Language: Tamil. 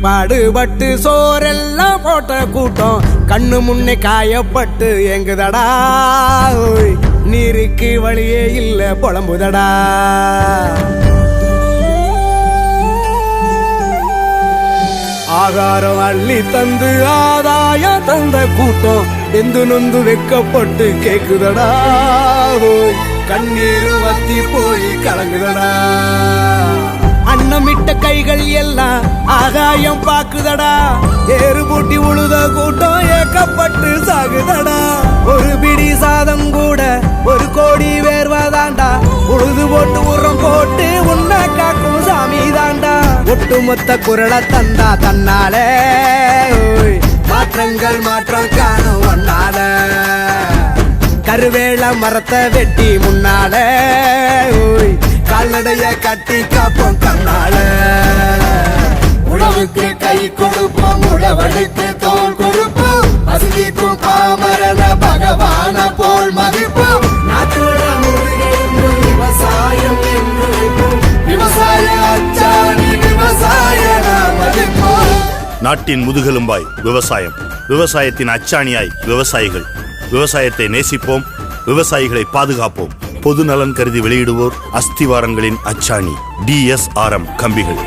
பாடுபட்டு சோரெல்லாம் போட்ட கூட்டம் கண்ணு முன்னே காயப்பட்டு எங்குதடா. நீருக்கு வழியே இல்ல புலம்புதடா. ஆகாரம் அள்ளி தந்து ஆதாயம் தந்த கூட்டம் எந்து நொந்து வெக்கப்பட்டு கேக்குதடா. கண்ணீர் வத்தி போய் கலங்குதடா. அன்னமிட்ட கைகள் எல்லாம் ஆகாயம் பாக்குதடா. ஏறு பூட்டி உழுத கூட்டம் ஏக்கப்பட்டு சாகுதடா. ஒரு பிடி சாதம் கூட ஒரு கோடி வேர்வாதாண்டா. உழுது போட்டு உரம் போட்டு உன்னை காக்கும் சாமி தாண்டா. ஒட்டுமொத்த குரலை தந்தா தன்னாலே மாற்றங்கள் மாற்றம் காணும் ஒன்னால. கருவேல மரத்தை வெட்டி முன்னால கால்நடைய கட்டி காப்போம் கண்ணால. உழவுக்கு கை கொடுப்போம், உழவனுக்கு தோல் கொடுப்போம். பசுதிக்கும் பாமரன பகவான போல் மதிப்போம். நாட்டோட முருகென்றும் விவசாயம் என்று விவசாய அச்சாணி விவசாய மதிப்போம். நாட்டின் முதுகெலும்பாய் விவசாயம், விவசாயத்தின் அச்சாணியாய் விவசாயிகள். விவசாயத்தை நேசிப்போம், விவசாயிகளை பாதுகாப்போம். பொது நலன் கருதி வெளியிடுவோர் அஸ்திவாரங்களின் அச்சாணி DSRM கம்பிகள்.